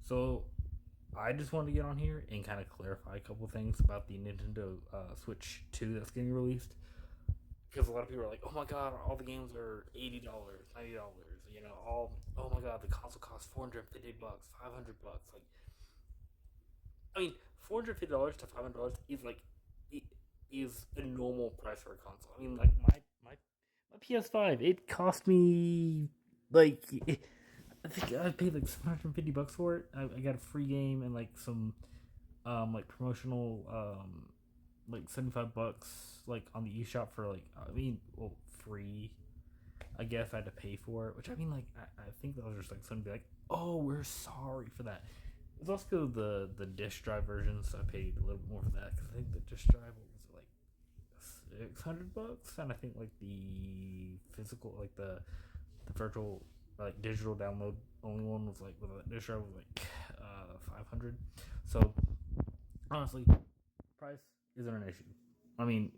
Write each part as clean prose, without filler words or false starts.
So I just wanted to get on here and kind of clarify a couple things about the Nintendo Switch 2 that's getting released. Because a lot of people are like, "Oh my god, all the games are $80, $90." You know, oh my god, the console costs $450, $500. Like, I mean, $450 to $500 is like is a normal price for a console. I mean, like my PS5, it cost me like I think I paid like $750 for it. I got a free game and like some like promotional like $75 like on the eShop for like free. I guess I had to pay for it, which I mean like I think that was just like somebody like, oh, we're sorry for that. It's also the disk drive version, so I paid a little bit more for that because I think the disk drive was like $600, and I think like the physical, like the virtual, like digital download only one was like with a disk drive was like 500. So honestly, price isn't an issue. I mean,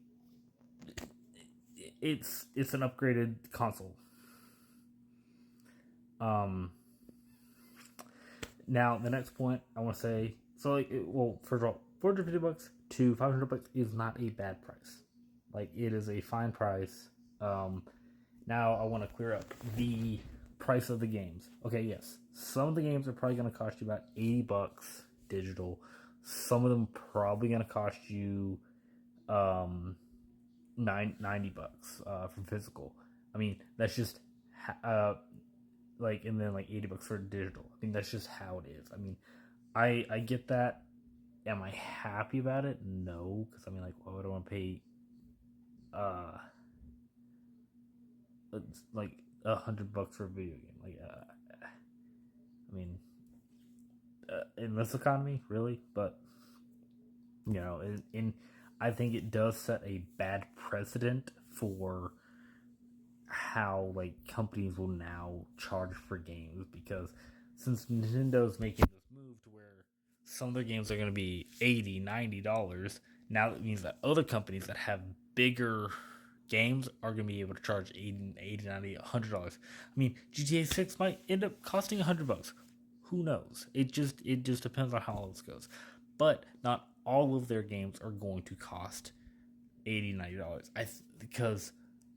it's an upgraded console. Um, Now the next point I want to say, so like, first of all, $450 to $500 is not a bad price. Like it is a fine price. Um, Now I want to clear up the price of the games. Okay, yes, some of the games are probably going to cost you about $80 digital. Some of them probably going to cost you um, $90 from physical. I mean, that's just like, and then like $80 for digital. I mean, that's just how it is. I mean, I get that. Am I happy about it? No, because I mean, like, why would I want to pay uh like $100 for a video game? Like, I mean, in this economy, really? But you know, I think it does set a bad precedent for how like companies will now charge for games, because since Nintendo's making this move to where some of their games are going to be 80, $90, now that means that other companies that have bigger games are going to be able to charge 80, 90, $100. I mean, GTA 6 might end up costing $100. Who knows? It just depends on how all this goes. But not all of their games are going to cost 80, $90. Because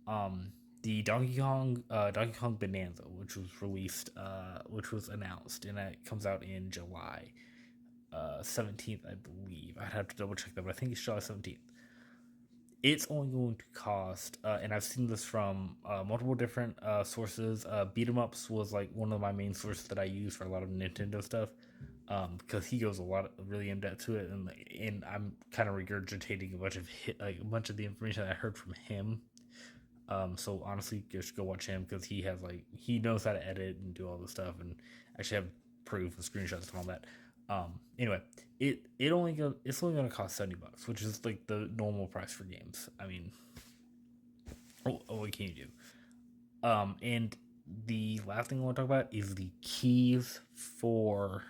um the Donkey Kong Bonanza, which was released, which was announced, and it comes out in July 17th, I believe. I'd have to double check that, but I think it's July 17th. It's only going to cost, and I've seen this from multiple different sources. Beat 'em ups was like one of my main sources that I use for a lot of Nintendo stuff, because he goes a lot really in depth to it, and I'm kind of regurgitating a bunch of the information I heard from him. So honestly, just go watch him because he knows how to edit and do all this stuff, and actually have proof and screenshots and all that. Anyway, it's only gonna cost $70, which is like the normal price for games. I mean, what can you do? And the last thing I want to talk about is the keys for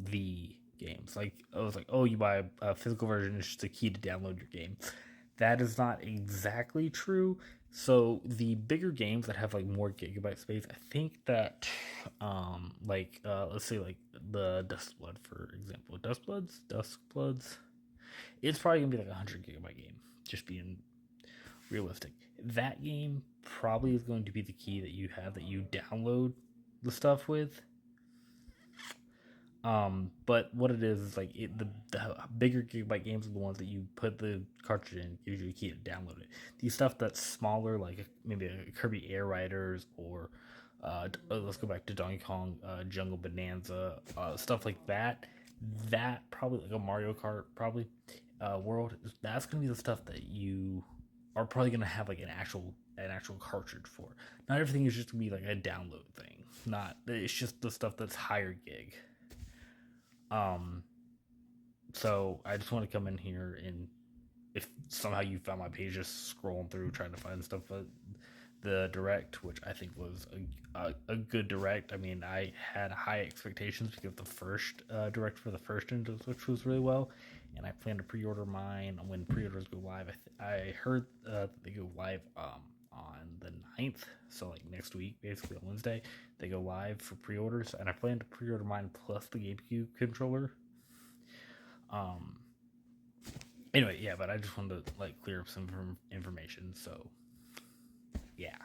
the games. Like I was like, oh, you buy a physical version, it's just a key to download your game. That is not exactly true. So the bigger games that have like more gigabyte space, I think that let's say like the Dustblood, for example. Dustbloods. It's probably gonna be like a 100 gigabyte game. Just being realistic. That game probably is going to be the key that you have, that you download the stuff with. But what it is like the bigger gigabyte games are the ones that you put the cartridge in, gives you a key to download it. The stuff that's smaller, like maybe a Kirby Air Riders, or let's go back to Donkey Kong Jungle Bonanza, stuff like that. That probably like a Mario Kart, probably world. That's gonna be the stuff that you are probably gonna have like an actual cartridge for. Not everything is just gonna be like a download thing. Not It's just the stuff that's higher gig. Um, so I just want to come in here, and if somehow you found my page just scrolling through trying to find stuff, the direct, which I think was a good direct. I mean, I had high expectations because the first direct for the first Nintendo Switch was really well, and I plan to pre-order mine when pre-orders go live. I heard that they go live on the 9th. So like next week, basically on Wednesday, they go live for pre-orders, and I plan to pre-order mine plus the GameCube controller. Anyway, yeah, but I just wanted to like clear up some information. So yeah.